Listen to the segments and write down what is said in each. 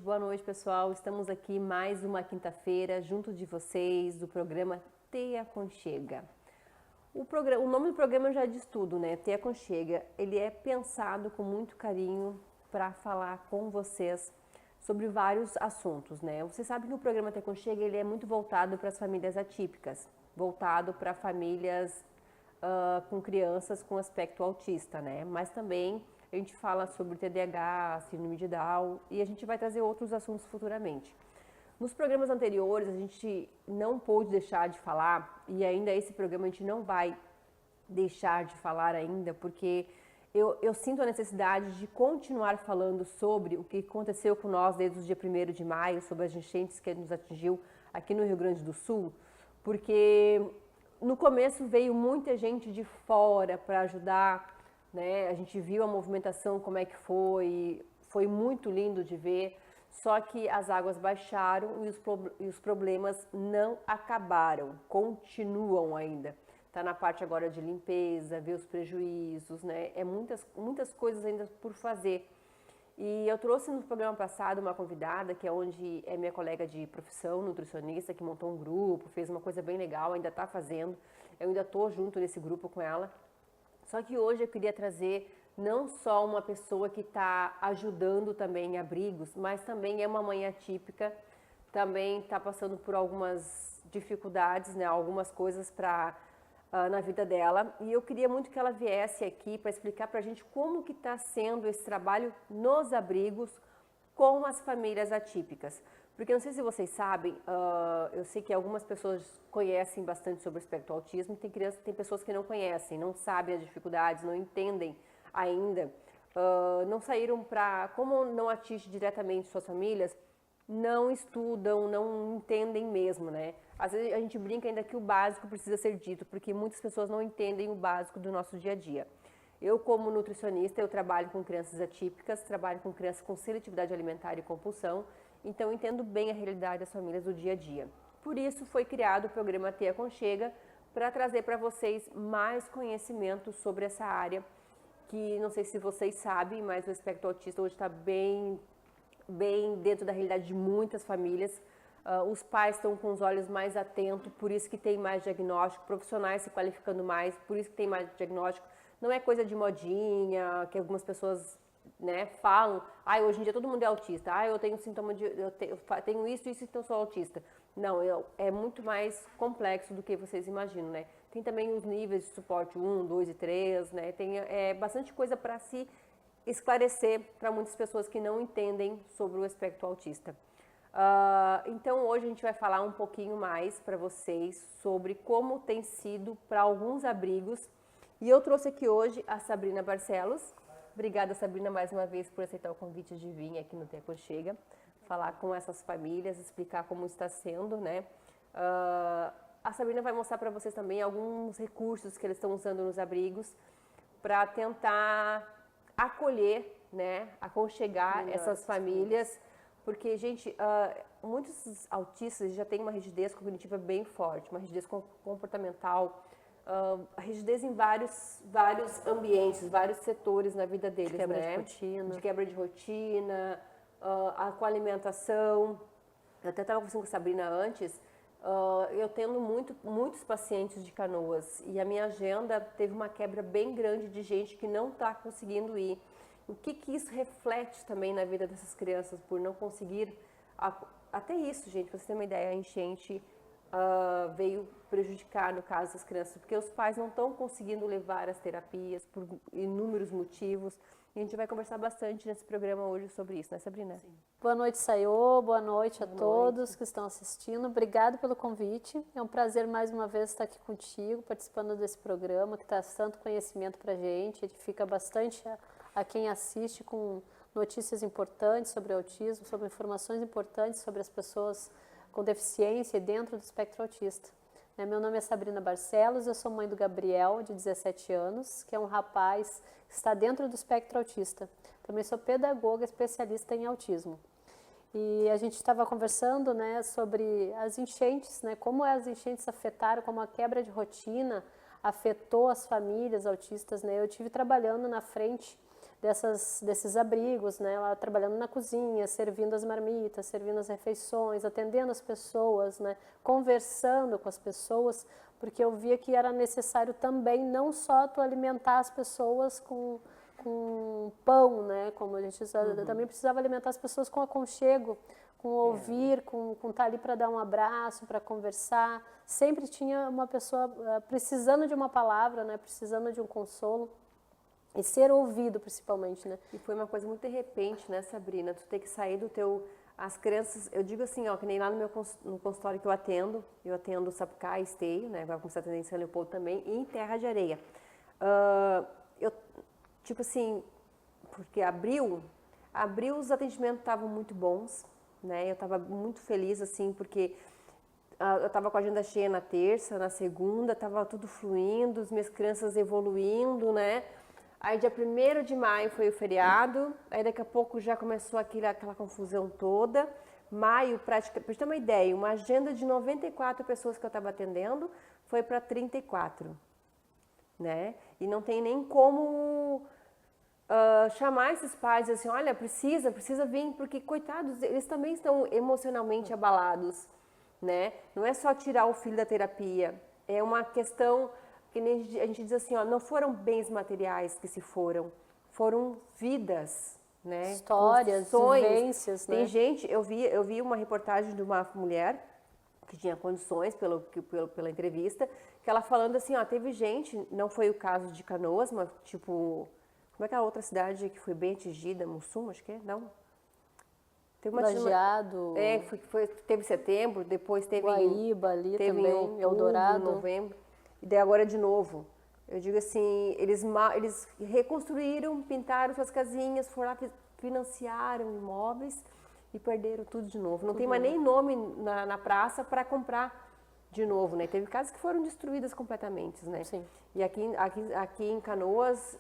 boa noite pessoal. Estamos aqui mais uma quinta-feira junto de vocês do programa Te Aconchega. O nome do programa já diz tudo, né? Te Aconchega. Ele é pensado com muito carinho para falar com vocês sobre vários assuntos, né? Você sabe que o programa Te Aconchega ele é muito voltado para as famílias atípicas, voltado para famílias com crianças com aspecto autista, né? Mas também a gente fala sobre TDAH, síndrome de Down e a gente vai trazer outros assuntos futuramente. Nos programas anteriores a gente não pôde deixar de falar e ainda esse programa a gente não vai deixar de falar ainda porque eu sinto a necessidade de continuar falando sobre o que aconteceu com nós desde o dia 1º de maio, sobre as enchentes que nos atingiu aqui no Rio Grande do Sul, porque no começo veio muita gente de fora para ajudar, né? A gente viu a movimentação, como é que foi muito lindo de ver, só que as águas baixaram e os problemas não acabaram, continuam ainda. Está na parte agora de limpeza, ver os prejuízos, né? É muitas coisas ainda por fazer. E eu trouxe no programa passado uma convidada, que é minha colega de profissão, nutricionista, que montou um grupo, fez uma coisa bem legal, ainda está fazendo. Eu ainda estou junto nesse grupo com ela. Só que hoje eu queria trazer não só uma pessoa que está ajudando também em abrigos, mas também é uma mãe atípica, também está passando por algumas dificuldades, né, algumas coisas na vida dela. E eu queria muito que ela viesse aqui para explicar para a gente como que está sendo esse trabalho nos abrigos com as famílias atípicas. Porque não sei se vocês sabem, eu sei que algumas pessoas conhecem bastante sobre o espectro do autismo, tem pessoas que não conhecem, não sabem as dificuldades, não entendem ainda, não saíram como não atinge diretamente suas famílias, não estudam, não entendem mesmo, né? Às vezes a gente brinca ainda que o básico precisa ser dito, porque muitas pessoas não entendem o básico do nosso dia a dia. Eu, como nutricionista, eu trabalho com crianças atípicas, trabalho com crianças com seletividade alimentar e compulsão, então eu entendo bem a realidade das famílias do dia a dia. Por isso foi criado o programa Te Aconchega, para trazer para vocês mais conhecimento sobre essa área, que não sei se vocês sabem, mas o espectro autista hoje está bem dentro da realidade de muitas famílias. Os pais estão com os olhos mais atentos, por isso que tem mais diagnóstico, profissionais se qualificando mais, por isso que tem mais diagnóstico. Não é coisa de modinha, que algumas pessoas, né, falam, hoje em dia todo mundo é autista, eu tenho sintoma eu tenho isso, então sou autista. Não, é muito mais complexo do que vocês imaginam, né? Tem também os níveis de suporte 1, 2 e 3, né? Tem bastante coisa para se esclarecer para muitas pessoas que não entendem sobre o espectro autista. Então hoje a gente vai falar um pouquinho mais para vocês sobre como tem sido para alguns abrigos. E eu trouxe aqui hoje a Sabrina Barcelos. Obrigada, Sabrina, mais uma vez por aceitar o convite de vir aqui no Te Aconchega, falar com essas famílias, explicar como está sendo, né? A Sabrina vai mostrar para vocês também alguns recursos que eles estão usando nos abrigos para tentar acolher, né, aconchegar essas famílias, porque, gente, muitos autistas já têm uma rigidez cognitiva bem forte, uma rigidez comportamental, a rigidez em vários ambientes, vários setores na vida deles, de quebra de rotina, com a alimentação. Eu até estava conversando com a Sabrina antes, eu tendo muitos pacientes de Canoas e a minha agenda teve uma quebra bem grande de gente que não está conseguindo ir. O que isso reflete também na vida dessas crianças por não conseguir... Até isso, gente, para vocês terem uma ideia, a enchente veio prejudicar, no caso, as crianças, porque os pais não estão conseguindo levar as terapias por inúmeros motivos. E a gente vai conversar bastante nesse programa hoje sobre isso, né, Sabrina? Sim. Boa noite, Sayô. Boa noite a todos que estão assistindo. Obrigado pelo convite. É um prazer mais uma vez estar aqui contigo, participando desse programa que traz tanto conhecimento para a gente, edifica bastante a quem assiste com notícias importantes sobre autismo, sobre informações importantes sobre as pessoas com deficiência dentro do espectro autista. Meu nome é Sabrina Barcelos, eu sou mãe do Gabriel, de 17 anos, que é um rapaz que está dentro do espectro autista. Também sou pedagoga especialista em autismo. E a gente estava conversando, né, sobre as enchentes, né, como as enchentes afetaram, como a quebra de rotina afetou as famílias autistas. Né? Eu estive trabalhando na frente desses abrigos, né? Ela trabalhando na cozinha, servindo as marmitas, servindo as refeições, atendendo as pessoas, né? Conversando com as pessoas, porque eu via que era necessário também não só tu alimentar as pessoas com pão, né? Como a gente também precisava alimentar as pessoas com aconchego, com ouvir, com estar ali para dar um abraço, para conversar. Sempre tinha uma pessoa precisando de uma palavra, né? Precisando de um consolo. E ser ouvido, principalmente, né? E foi uma coisa muito de repente, né, Sabrina? Tu ter que sair do teu... As crianças, eu digo assim, ó, que nem lá no consultório que eu atendo Sapucaí, Esteio, né? Agora comecei a atender em São Leopoldo também, e em Terra de Areia. Tipo assim, porque abril os atendimentos estavam muito bons, né? Eu estava muito feliz, assim, porque eu estava com a agenda cheia na terça, na segunda, estava tudo fluindo, as minhas crianças evoluindo, né? Aí dia 1º de maio foi o feriado, aí daqui a pouco já começou aquela confusão toda. Maio, para ter uma ideia, uma agenda de 94 pessoas que eu estava atendendo foi para 34, né? E não tem nem como chamar esses pais assim, olha, precisa vir, porque coitados, eles também estão emocionalmente abalados, né? Não é só tirar o filho da terapia, é uma questão... que nem a gente diz assim, ó, não foram bens materiais que se foram vidas, né? Histórias, vivências, né? Tem gente, eu vi uma reportagem de uma mulher que tinha condições pela entrevista, que ela falando assim, ó, teve gente, não foi o caso de Canoas, mas tipo, como é aquela outra cidade que foi bem atingida, Mussum, acho que é? Não. Teve Lajeado. Teve setembro, depois teve Guaíba ali teve também, em outubro, Eldorado. novembro. E daí agora de novo. Eu digo assim, eles reconstruíram, pintaram suas casinhas, foram lá, financiaram imóveis e perderam tudo de novo. Não tem mais nem nome na praça para comprar de novo, né? Teve casas que foram destruídas completamente, né? Sim. E aqui em Canoas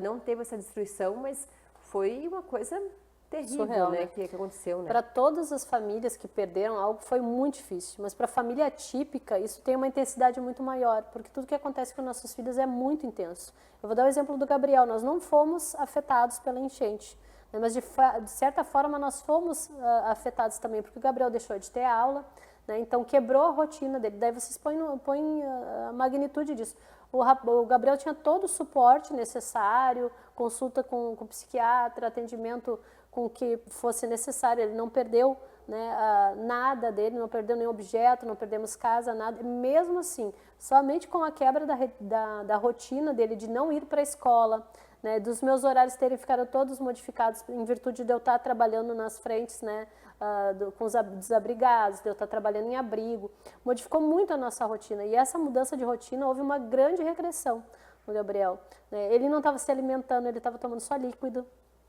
não teve essa destruição, mas foi uma coisa terrível, surreal, né? Que aconteceu, né? Para todas as famílias que perderam algo foi muito difícil, mas para a família atípica isso tem uma intensidade muito maior, porque tudo que acontece com nossos filhos é muito intenso. Eu vou dar o exemplo do Gabriel, nós não fomos afetados pela enchente, né, mas de certa forma nós fomos afetados também, porque o Gabriel deixou de ter aula, né, então quebrou a rotina dele, daí vocês põem a magnitude disso. O Gabriel tinha todo o suporte necessário, consulta com psiquiatra, atendimento com o que fosse necessário, ele não perdeu, né, nada dele, não perdeu nenhum objeto, não perdemos casa, nada, e mesmo assim, somente com a quebra da rotina dele de não ir para a escola, né, dos meus horários terem ficado todos modificados em virtude de eu estar trabalhando nas frentes, né, com os desabrigados, de eu estar trabalhando em abrigo, modificou muito a nossa rotina, e essa mudança de rotina houve uma grande regressão no Gabriel, né, ele não estava se alimentando, ele estava tomando só líquido,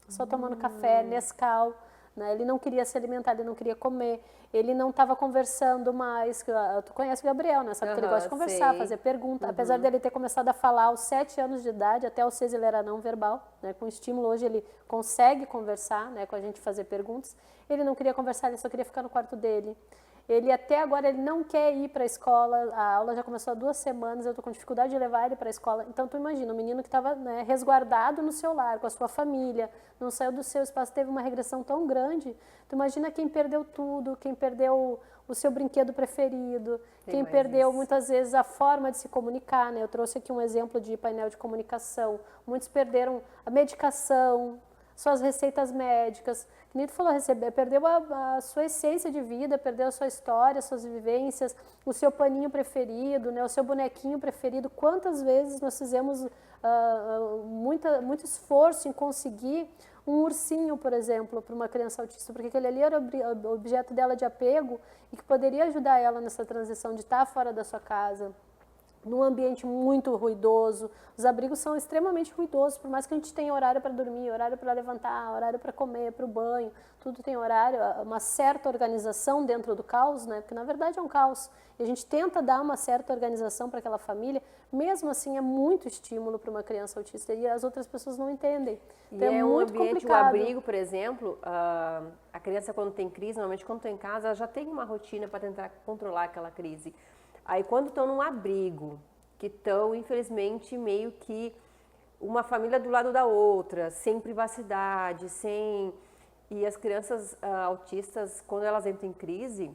só tomando café, Nescau, né? Ele não queria se alimentar, ele não queria comer, ele não estava conversando mais. Tu conhece o Gabriel, né? Sabe que ele gosta de conversar, fazer pergunta. Apesar dele ter começado a falar aos 7 anos de idade, até aos 6 ele era não verbal, né? Com estímulo hoje ele consegue conversar, né? Com a gente fazer perguntas. Ele não queria conversar, ele só queria ficar no quarto dele. Ele até agora ele não quer ir para a escola, a aula já começou há 2 semanas, eu estou com dificuldade de levar ele para a escola. Então tu imagina, um menino que estava, né, resguardado no seu lar, com a sua família, não saiu do seu espaço, teve uma regressão tão grande. Tu imagina quem perdeu tudo, quem perdeu o seu brinquedo preferido, quem perdeu muitas vezes a forma de se comunicar, né? Eu trouxe aqui um exemplo de painel de comunicação. Muitos perderam a medicação, suas receitas médicas. Que nem tu falou, perdeu a sua essência de vida, perdeu a sua história, suas vivências, o seu paninho preferido, né, o seu bonequinho preferido. Quantas vezes nós fizemos muito esforço em conseguir um ursinho, por exemplo, para uma criança autista, porque aquele ali era o objeto dela de apego e que poderia ajudar ela nessa transição de estar fora da sua casa, num ambiente muito ruidoso. Os abrigos são extremamente ruidosos, por mais que a gente tenha horário para dormir, horário para levantar, horário para comer, para o banho, tudo tem horário, uma certa organização dentro do caos, né? Porque na verdade é um caos. E a gente tenta dar uma certa organização para aquela família, mesmo assim é muito estímulo para uma criança autista e as outras pessoas não entendem. Então é muito ambiente, complicado. O abrigo, por exemplo, a criança quando tem crise, normalmente quando está em casa, ela já tem uma rotina para tentar controlar aquela crise. Aí quando estão num abrigo, que estão, infelizmente, meio que uma família do lado da outra, sem privacidade, sem... E as crianças autistas, quando elas entram em crise,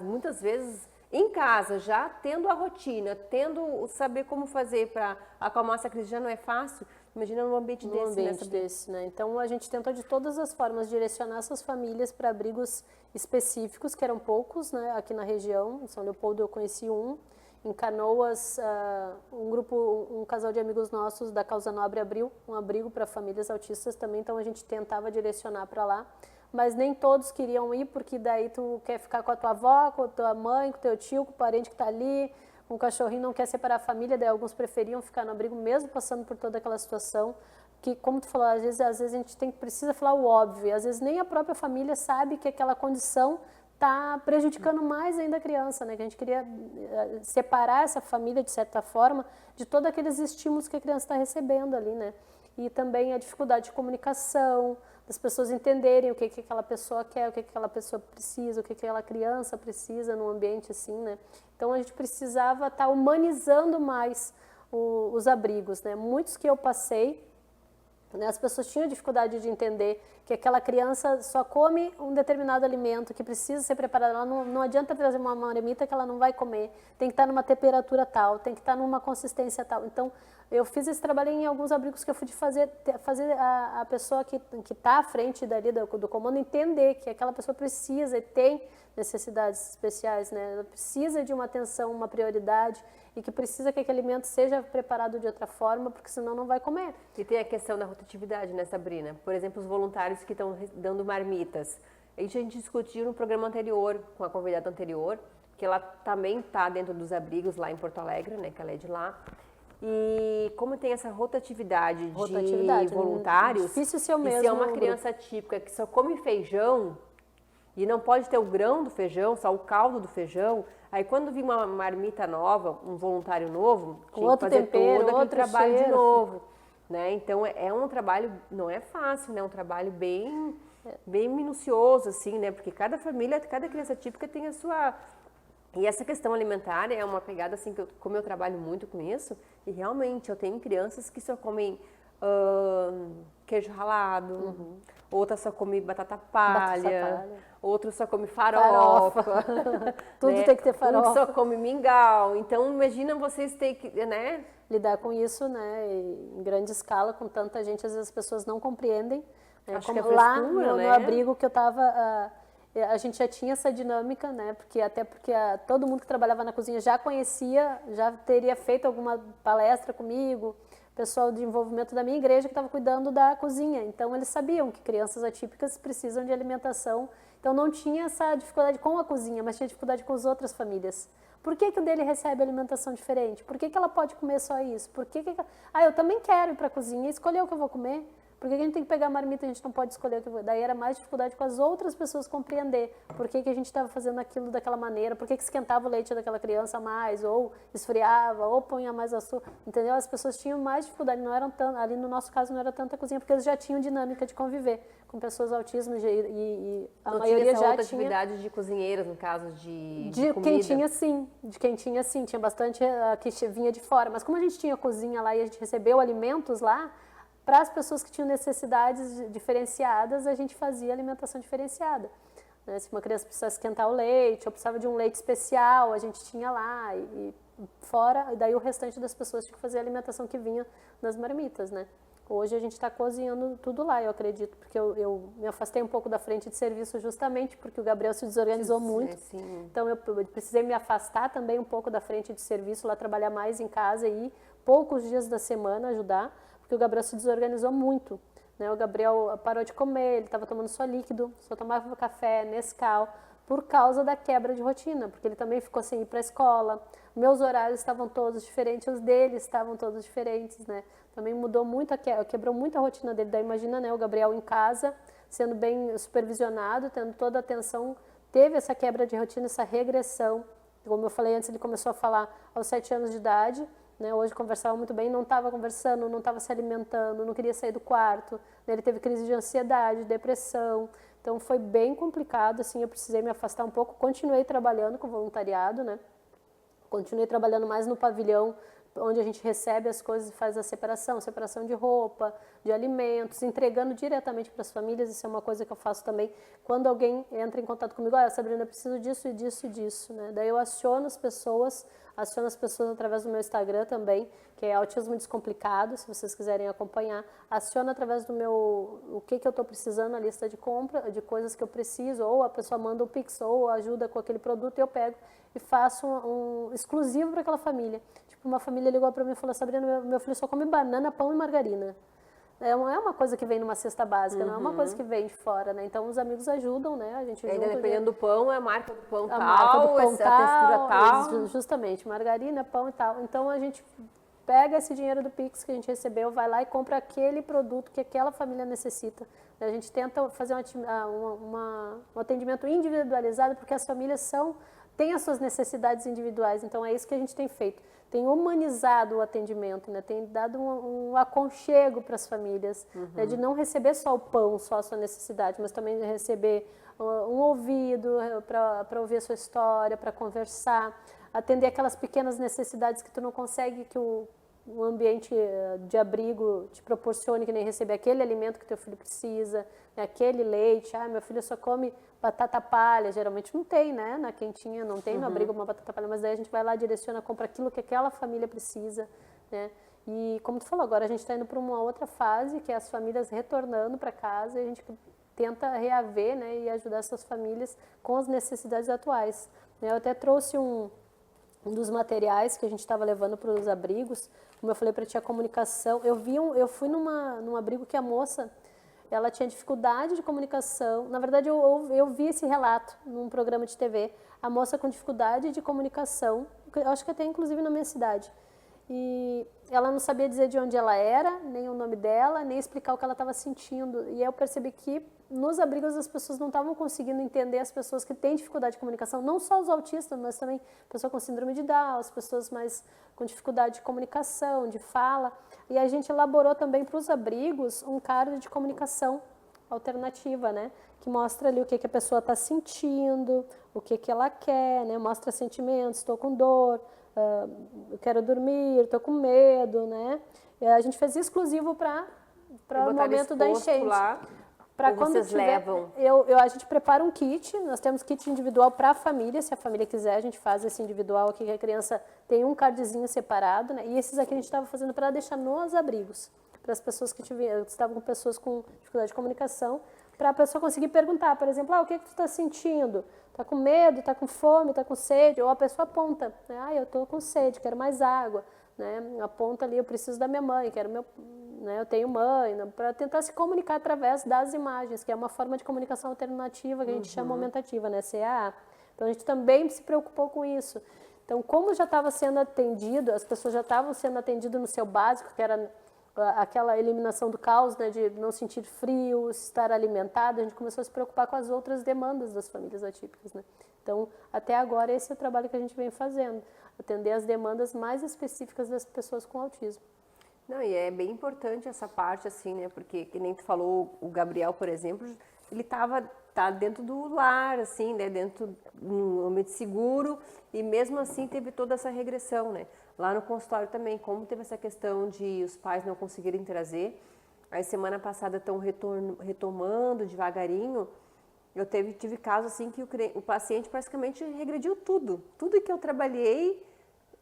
muitas vezes em casa, já tendo a rotina, tendo saber como fazer para acalmar essa crise já não é fácil, imagina num ambiente desse. Num ambiente desse, né? Então a gente tentou de todas as formas direcionar essas famílias para abrigos específicos, que eram poucos, né? Aqui na região, em São Leopoldo eu conheci um, em Canoas um casal de amigos nossos da Causa Nobre abriu um abrigo para famílias autistas também, então a gente tentava direcionar para lá. Mas nem todos queriam ir, porque daí tu quer ficar com a tua avó, com a tua mãe, com o teu tio, com o parente que está ali, com o cachorrinho, não quer separar a família, daí alguns preferiam ficar no abrigo, mesmo passando por toda aquela situação, que, como tu falou, às vezes a gente precisa falar o óbvio, às vezes nem a própria família sabe que aquela condição está prejudicando mais ainda a criança, né? Que a gente queria separar essa família, de certa forma, de todos aqueles estímulos que a criança está recebendo ali, né? E também a dificuldade de comunicação, das pessoas entenderem o que aquela pessoa quer, o que aquela pessoa precisa, o que aquela criança precisa num ambiente assim, né? Então a gente precisava estar humanizando mais os abrigos, né? Muitos que eu passei, né, as pessoas tinham dificuldade de entender que aquela criança só come um determinado alimento que precisa ser preparado. Ela não adianta trazer uma marmita que ela não vai comer. Tem que estar numa temperatura tal, tem que estar numa consistência tal. Então, eu fiz esse trabalho em alguns abrigos que eu fui de fazer a pessoa que está à frente dali do comando entender que aquela pessoa precisa e tem necessidades especiais, né? Ela precisa de uma atenção, uma prioridade e que precisa que aquele alimento seja preparado de outra forma, porque senão não vai comer. E tem a questão da rotatividade, né, Sabrina? Por exemplo, os voluntários que estão dando marmitas. A gente discutiu no programa anterior, com a convidada anterior, que ela também está dentro dos abrigos lá em Porto Alegre, né, que ela é de lá. E como tem essa rotatividade de voluntários, difícil ser o mesmo, e se é uma criança típica que só come feijão e não pode ter o grão do feijão, só o caldo do feijão, aí quando vir uma marmita nova, um voluntário novo, tinha que fazer todo aquele trabalho de novo. Né? Então é um trabalho, não é fácil, né? É um trabalho bem minucioso, assim, né? Porque cada família, cada criança típica tem a sua... E essa questão alimentar é uma pegada, assim, que como eu trabalho muito com isso, e realmente eu tenho crianças que só comem queijo ralado, outras só comem batata palha, outros só comem farofa. Tudo né? tem que ter farofa. Um só come mingau. Então, imagina vocês terem que, né? Lidar com isso, né, em grande escala, com tanta gente, às vezes as pessoas não compreendem. Né? Acho que é lá frescura, no né? abrigo que eu estava, a gente já tinha essa dinâmica, né, porque todo mundo que trabalhava na cozinha já conhecia, já teria feito alguma palestra comigo, pessoal de envolvimento da minha igreja que estava cuidando da cozinha. Então, eles sabiam que crianças atípicas precisam de alimentação. Então, não tinha essa dificuldade com a cozinha, mas tinha dificuldade com as outras famílias. Por que o dele recebe alimentação diferente? Por que ela pode comer só isso? Eu também quero ir para a cozinha e escolher o que eu vou comer. Por que a gente tem que pegar a marmita e a gente não pode escolher o que eu vou? Daí era mais dificuldade com as outras pessoas compreender por que a gente estava fazendo aquilo daquela maneira, por que esquentava o leite daquela criança mais, ou esfriava, ou punha mais açúcar, entendeu? As pessoas tinham mais dificuldade, não eram tanto, ali no nosso caso não era tanta cozinha, porque eles já tinham dinâmica de conviver com pessoas autismo e a não maioria tinha essa já outra tinha... atividade de cozinheiras, no caso de De comida. quem tinha sim, tinha bastante que vinha de fora, mas como a gente tinha cozinha lá e a gente recebeu alimentos lá, para as pessoas que tinham necessidades diferenciadas, a gente fazia alimentação diferenciada. Né? Se uma criança precisasse esquentar o leite, ou precisava de um leite especial, a gente tinha lá. E daí o restante das pessoas tinha que fazer a alimentação que vinha nas marmitas, né? Hoje a gente está cozinhando tudo lá, eu acredito, porque eu me afastei um pouco da frente de serviço justamente porque o Gabriel se desorganizou muito. Sim. Então eu precisei me afastar também um pouco da frente de serviço, lá trabalhar mais em casa e ir poucos dias da semana ajudar, porque o Gabriel se desorganizou muito. Né? O Gabriel parou de comer, ele estava tomando só líquido, só tomava café, Nescau, por causa da quebra de rotina, porque ele também ficou sem ir para a escola. Meus horários estavam todos diferentes, os dele estavam todos diferentes, né? Também mudou muito, quebrou muito a rotina dele. Daí imagina, né, o Gabriel em casa, sendo bem supervisionado, tendo toda a atenção, teve essa quebra de rotina, essa regressão. Como eu falei antes, ele começou a falar aos 7 anos de idade, né? Hoje conversava muito bem, não estava conversando, não estava se alimentando, não queria sair do quarto, né? Ele teve crise de ansiedade, depressão. Então foi bem complicado, assim, eu precisei me afastar um pouco, continuei trabalhando com voluntariado, né? Continuei trabalhando mais no pavilhão, onde a gente recebe as coisas e faz a separação de roupa, de alimentos, entregando diretamente para as famílias. Isso é uma coisa que eu faço também quando alguém entra em contato comigo. Olha, Sabrina, eu preciso disso e disso e disso, né? Daí eu aciono as pessoas através do meu Instagram também, que é Autismo Descomplicado, se vocês quiserem acompanhar. Aciono através do meu, o que eu estou precisando, a lista de compra, de coisas que eu preciso, ou a pessoa manda um Pix, ou ajuda com aquele produto, e eu pego e faço um exclusivo para aquela família. Tipo, uma família ligou para mim e falou, Sabrina, meu filho só come banana, pão e margarina. É uma coisa que vem numa cesta básica, não é uma coisa que vem de fora, né? Então os amigos ajudam, né? A gente Ainda dependendo do pão, é a marca do pão tal, marca do pão a textura tal. Justamente, margarina, pão e tal. Então a gente pega esse dinheiro do Pix que a gente recebeu, vai lá e compra aquele produto que aquela família necessita. A gente tenta fazer um atendimento individualizado, porque as famílias têm as suas necessidades individuais. Então é isso que a gente tem feito. Tem humanizado o atendimento, né? Tem dado um aconchego para as famílias, né? De não receber só o pão, só a sua necessidade, mas também de receber um ouvido para ouvir a sua história, para conversar, atender aquelas pequenas necessidades que tu não consegue, que o ambiente de abrigo te proporcione, que nem receber aquele alimento que teu filho precisa, né? Aquele leite. Meu filho só come batata palha, geralmente não tem, né? Na quentinha não tem no abrigo uma batata palha, mas daí a gente vai lá, direciona, compra aquilo que aquela família precisa, né? E como tu falou, agora a gente está indo para uma outra fase, que é as famílias retornando para casa, e a gente tenta reaver, né? E ajudar essas famílias com as necessidades atuais. Eu até trouxe um dos materiais que a gente estava levando para os abrigos, como eu falei para ti, a comunicação. Eu fui num abrigo que a moça, ela tinha dificuldade de comunicação. Na verdade, eu vi esse relato num programa de TV. A moça com dificuldade de comunicação, eu acho que até inclusive na minha cidade. E ela não sabia dizer de onde ela era, nem o nome dela, nem explicar o que ela estava sentindo. E eu percebi que nos abrigos as pessoas não estavam conseguindo entender as pessoas que têm dificuldade de comunicação, não só os autistas, mas também pessoas com síndrome de Down, as pessoas mais com dificuldade de comunicação, de fala. E a gente elaborou também para os abrigos um card de comunicação alternativa, né? Que mostra ali o que a pessoa está sentindo, o que ela quer, né? Mostra sentimentos, estou com dor, eu quero dormir, estou com medo, né? E a gente fez exclusivo para o momento da enchente. Para quando vocês tiver, levam? A gente prepara um kit, nós temos kit individual para a família, se a família quiser, a gente faz esse individual aqui, que a criança tem um cardzinho separado, né? E esses aqui a gente estava fazendo para deixar nos abrigos, para as pessoas que estavam com pessoas com dificuldade de comunicação, para a pessoa conseguir perguntar, por exemplo, o que tu está sentindo? Está com medo, está com fome, está com sede? Ou a pessoa aponta, né? Eu estou com sede, quero mais água, né? Aponta ali, eu preciso da minha mãe, eu tenho mãe, né? Para tentar se comunicar através das imagens, que é uma forma de comunicação alternativa que a gente chama aumentativa, né? CAA. Então a gente também se preocupou com isso. Então, como já estava sendo atendido, as pessoas já estavam sendo atendidas no seu básico, que era aquela eliminação do caos, né, de não sentir frio, estar alimentado, a gente começou a se preocupar com as outras demandas das famílias atípicas, né? Então, até agora, esse é o trabalho que a gente vem fazendo, atender as demandas mais específicas das pessoas com autismo. Não, e é bem importante essa parte, assim, né, porque, que nem tu falou, o Gabriel, por exemplo, ele tá dentro do lar, assim, né, dentro de um ambiente seguro, e mesmo assim teve toda essa regressão, né? Lá no consultório também, como teve essa questão de os pais não conseguirem trazer, aí semana passada estão retomando devagarinho, eu tive casos assim que o paciente praticamente regrediu tudo que eu trabalhei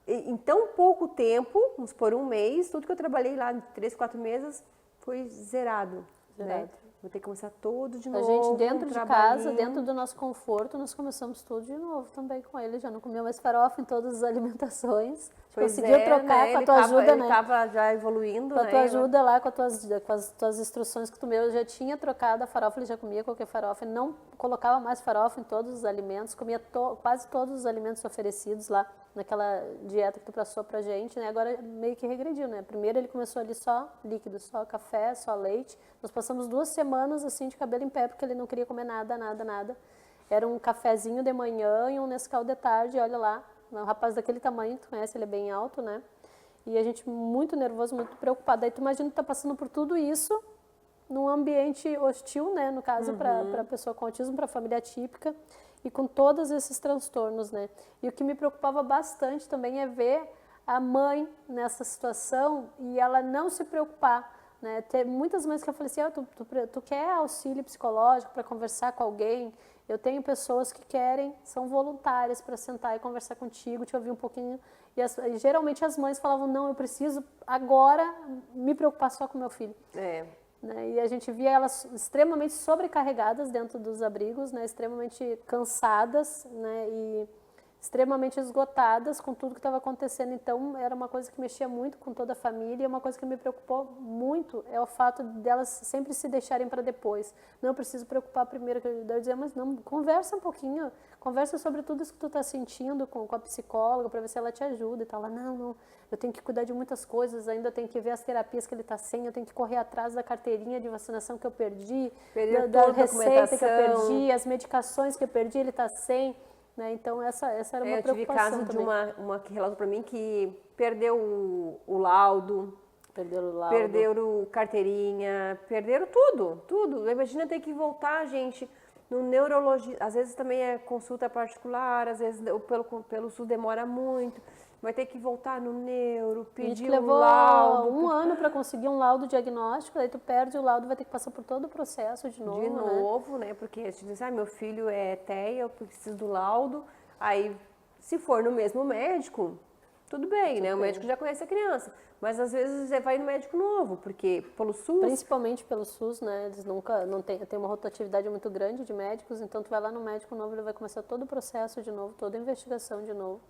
em tão pouco tempo, vamos supor um mês, tudo que eu trabalhei lá em 3, 4 meses foi zerado. Né? Vou ter que começar tudo de novo. A gente dentro de casa, dentro do nosso conforto, nós começamos tudo de novo também com ele. Já não comia mais farofa em todas as alimentações. Conseguiu trocar, né? Com a tua ajuda, né? Ele estava já evoluindo, com a tua ajuda lá, com as tuas instruções que tu me deu, eu já tinha trocado a farofa, ele já comia qualquer farofa. Ele não colocava mais farofa em todos os alimentos, comia quase todos os alimentos oferecidos lá naquela dieta que tu passou pra gente, né? Agora meio que regrediu, né? Primeiro ele começou ali só líquido, só café, só leite. Nós passamos 2 semanas assim de cabelo em pé, porque ele não queria comer nada. Era um cafezinho de manhã e um Nescau de tarde, olha lá. Um rapaz daquele tamanho, tu conhece, ele é bem alto, né? E a gente muito nervoso, muito preocupado. Daí tu imagina que tá passando por tudo isso num ambiente hostil, né? No caso, para pessoa com autismo, para família atípica, e com todos esses transtornos, né? E o que me preocupava bastante também é ver a mãe nessa situação e ela não se preocupar, né? Tem muitas mães que eu falei assim, tu quer auxílio psicológico para conversar com alguém? Eu tenho pessoas que querem, são voluntárias para sentar e conversar contigo, te ouvir um pouquinho. E geralmente as mães falavam, não, eu preciso agora me preocupar só com meu filho. Né? E a gente via elas extremamente sobrecarregadas dentro dos abrigos, né? Extremamente cansadas, né? E extremamente esgotadas com tudo que estava acontecendo. Então, era uma coisa que mexia muito com toda a família e uma coisa que me preocupou muito é o fato delas sempre se deixarem para depois. Não, eu preciso preocupar primeiro. Eu dizia, mas não, conversa um pouquinho, conversa sobre tudo isso que tu está sentindo com a psicóloga para ver se ela te ajuda e tal. Ela, não, eu tenho que cuidar de muitas coisas, ainda tenho que ver as terapias que ele está sem, eu tenho que correr atrás da carteirinha de vacinação que eu perdi, da receita que eu perdi, as medicações que eu perdi, ele está sem. Né? Então, essa era uma preocupação. Eu tive caso de uma que relatou para mim que perdeu o laudo, perderam carteirinha, perderam tudo. Imagina ter que voltar, gente, no neurologista. Às vezes também é consulta particular, às vezes pelo SUS demora muito. Vai ter que voltar no neuro, pedir o laudo. Levou 1 ano para conseguir um laudo diagnóstico, aí tu perde o laudo, vai ter que passar por todo o processo de novo. De novo, né? Porque a gente diz, meu filho é TEA, eu preciso do laudo. Aí, se for no mesmo médico, tudo bem, né? O médico já conhece a criança. Mas às vezes você vai no médico novo, porque pelo SUS... Principalmente pelo SUS, né? Eles não tem uma rotatividade muito grande de médicos, então tu vai lá no médico novo, ele vai começar todo o processo de novo, toda a investigação de novo,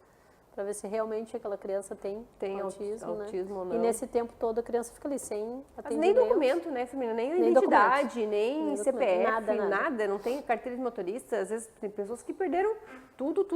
para ver se realmente aquela criança tem autismo, né? Ou não. E nesse tempo todo a criança fica ali sem atendimento. Nem documento, né, família? Nem identidade, nem CPF, nada. Não tem carteira de motorista. Às vezes tem pessoas que perderam tudo.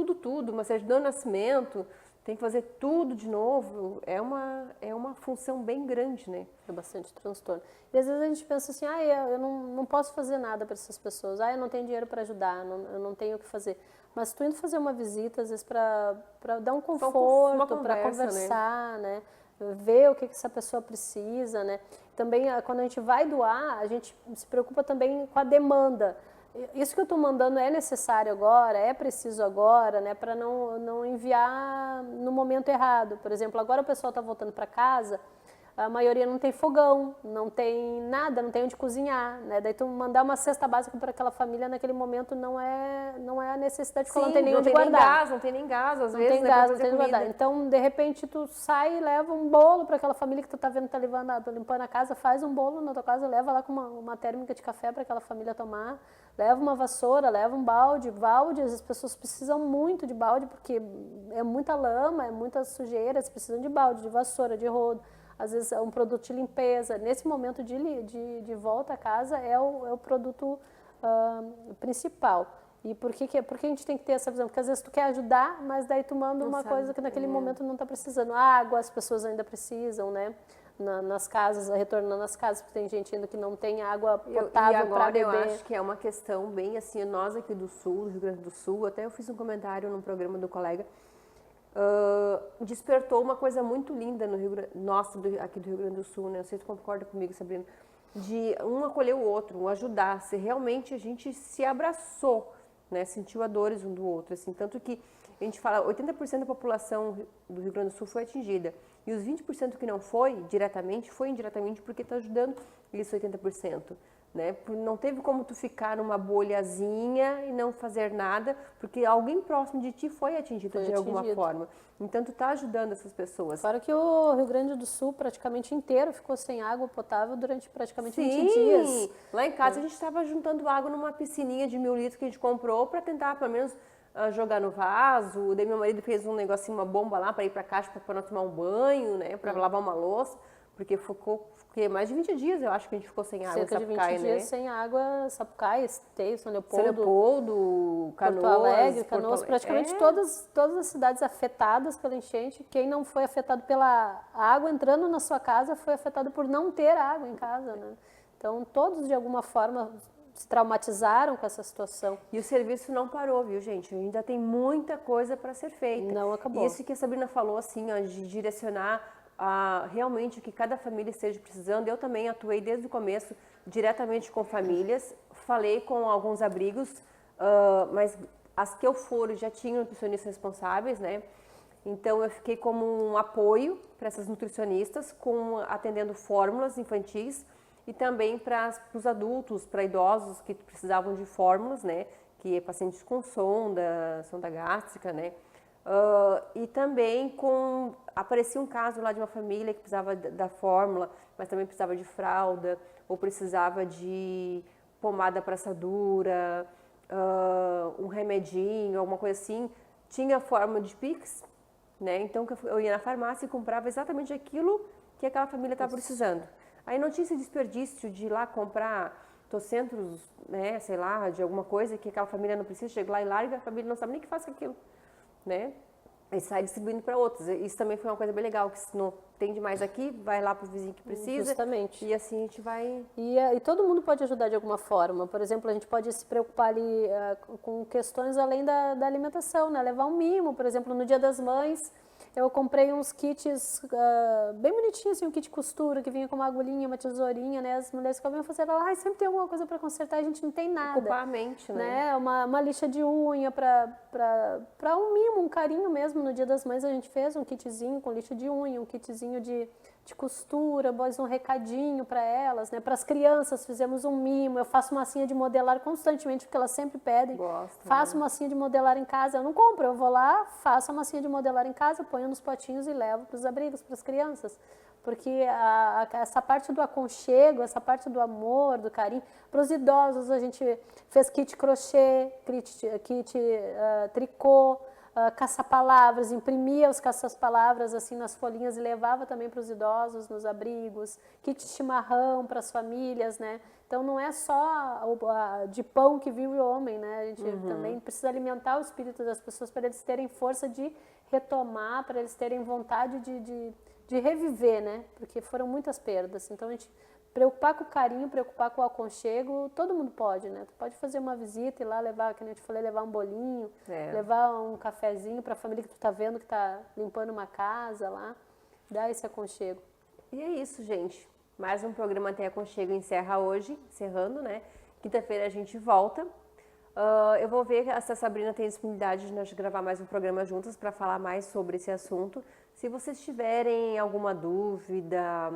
Uma certidão de nascimento, tem que fazer tudo de novo. É uma função bem grande, né? É bastante transtorno. E às vezes a gente pensa assim, eu não posso fazer nada para essas pessoas. Eu não tenho dinheiro para ajudar, eu não tenho o que fazer. Mas tu indo fazer uma visita, às vezes, para dar um conforto, para conversar, né? Ver o que essa pessoa precisa, né? Também, quando a gente vai doar, a gente se preocupa também com a demanda. Isso que eu estou mandando é necessário agora, é preciso agora, né? Para não enviar no momento errado. Por exemplo, agora o pessoal está voltando para casa, a maioria não tem fogão, não tem nada, não tem onde cozinhar, né? Daí tu mandar uma cesta básica para aquela família naquele momento não é a necessidade, porque ela não tem nem onde guardar. Não tem nem gás, às não vezes. Tem gás, não tem onde guardar. Então, de repente, tu sai e leva um bolo para aquela família que tu tá vendo tá limpando a casa, faz um bolo na tua casa, leva lá com uma térmica de café para aquela família tomar, leva uma vassoura, leva um balde, as pessoas precisam muito de balde, porque é muita lama, é muita sujeira, eles precisam de balde, de vassoura, de rodo. Às vezes é um produto de limpeza. Nesse momento de volta a casa é o produto principal. E por que a gente tem que ter essa visão? Porque às vezes tu quer ajudar, mas daí tu manda uma coisa que naquele momento não está precisando. Água, as pessoas ainda precisam, né? Nas casas, retornando às casas, porque tem gente ainda que não tem água potável para beber. Eu acho que é uma questão bem assim, nós aqui do Sul, do Rio Grande do Sul, até eu fiz um comentário num programa do colega, despertou uma coisa muito linda no aqui do Rio Grande do Sul, né? Não sei se tu concorda comigo, Sabrina, de um acolher o outro, um ajudar, se realmente a gente se abraçou, né? Sentiu a dores um do outro, assim, tanto que a gente fala, 80% da população do Rio Grande do Sul foi atingida, e os 20% que não foi indiretamente porque está ajudando esses 80%. Né? Não teve como tu ficar numa bolhazinha e não fazer nada, porque alguém próximo de ti foi atingido de alguma forma. Então, tu está ajudando essas pessoas. Claro que o Rio Grande do Sul praticamente inteiro ficou sem água potável durante praticamente 20 dias. Lá em casa a gente estava juntando água numa piscininha de 1000 litros que a gente comprou para tentar, pelo menos, jogar no vaso. Daí meu marido fez um negocinho, uma bomba lá para ir para a caixa para nós tomar um banho, né? Para lavar uma louça, porque porque mais de 20 dias eu acho que a gente ficou sem água em Sapucaí, Cerca de 20 dias sem água, Sapucaí, Esteio, São Leopoldo, Canoas, Porto Alegre, Canoas, praticamente todas as cidades afetadas pela enchente. Quem não foi afetado pela água entrando na sua casa foi afetado por não ter água em casa, né? Então, todos de alguma forma se traumatizaram com essa situação. E o serviço não parou, viu, gente? Ainda tem muita coisa para ser feita. Não acabou. Isso que a Sabrina falou, assim, ó, de direcionar realmente o que cada família esteja precisando. Eu também atuei desde o começo diretamente com famílias, falei com alguns abrigos, mas as que eu fui já tinham nutricionistas responsáveis, né? Então eu fiquei como um apoio para essas nutricionistas, atendendo fórmulas infantis e também para os adultos, para idosos que precisavam de fórmulas, né? Que é pacientes com sonda gástrica, né? E também aparecia um caso lá de uma família que precisava da fórmula, mas também precisava de fralda, ou precisava de pomada para assadura, um remedinho, alguma coisa assim. Tinha fórmula de Pix, né? Então eu ia na farmácia e comprava exatamente aquilo que aquela família estava precisando. Aí não tinha esse desperdício de ir lá comprar trocentos, né, sei lá, de alguma coisa que aquela família não precisa, chega lá e larga, a família não sabe nem o que faz com aquilo, né? E sai distribuindo para outros. Isso também foi uma coisa bem legal, que se não tem demais aqui, vai lá para o vizinho que precisa. Justamente. E assim a gente vai... E todo mundo pode ajudar de alguma forma. Por exemplo, a gente pode se preocupar ali com questões além da alimentação, né? Levar um mimo, por exemplo, no Dia das Mães, eu comprei uns kits bem bonitinhos, assim, um kit de costura que vinha com uma agulhinha, uma tesourinha, né? As mulheres que vinham fazer, sempre tem alguma coisa para consertar, a gente não tem nada. Ocupar a mente, né? Uma lixa de unha para um mimo, um carinho mesmo. No Dia das Mães a gente fez um kitzinho com lixa de unha, um kitzinho de costura, mais um recadinho para elas, né? Para as crianças fizemos um mimo. Eu faço massinha de modelar constantemente, porque elas sempre pedem. Gosto, faço massinha de modelar em casa. Eu não compro, eu vou lá, faço a massinha de modelar em casa, ponho nos potinhos e levo para os abrigos, para as crianças. Porque essa parte do aconchego, essa parte do amor, do carinho. Para os idosos a gente fez kit crochê, kit tricô, caça-palavras, imprimia os caça-palavras assim nas folhinhas e levava também para os idosos nos abrigos, kit chimarrão para as famílias, né? Então não é só de pão que vive o homem, né? A gente também precisa alimentar o espírito das pessoas para eles terem força de retomar, para eles terem vontade de reviver, né? Porque foram muitas perdas. Então a gente preocupar com o carinho, preocupar com o aconchego, todo mundo pode, né? Tu pode fazer uma visita e lá levar, que a gente falei, levar um bolinho, levar um cafezinho para a família que tu tá vendo que tá limpando uma casa lá, dar esse aconchego. E é isso, gente. Mais um programa Tem Aconchego encerra hoje, encerrando, né? Quinta-feira a gente volta. Eu vou ver se a Sabrina tem disponibilidade de nós gravar mais um programa juntas para falar mais sobre esse assunto. Se vocês tiverem alguma dúvida,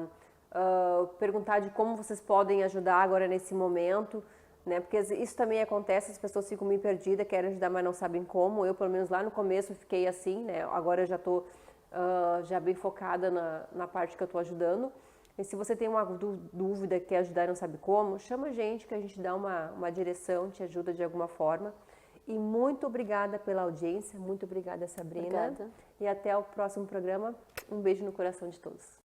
perguntar de como vocês podem ajudar agora nesse momento, né? Porque isso também acontece, as pessoas ficam meio perdidas, querem ajudar, mas não sabem como. Eu, pelo menos lá no começo, fiquei assim, né? Agora eu já estou já bem focada na parte que eu estou ajudando. E se você tem uma dúvida, quer ajudar e não sabe como, chama a gente que a gente dá uma direção, te ajuda de alguma forma. E muito obrigada pela audiência, muito obrigada, Sabrina. Obrigada. E até o próximo programa. Um beijo no coração de todos.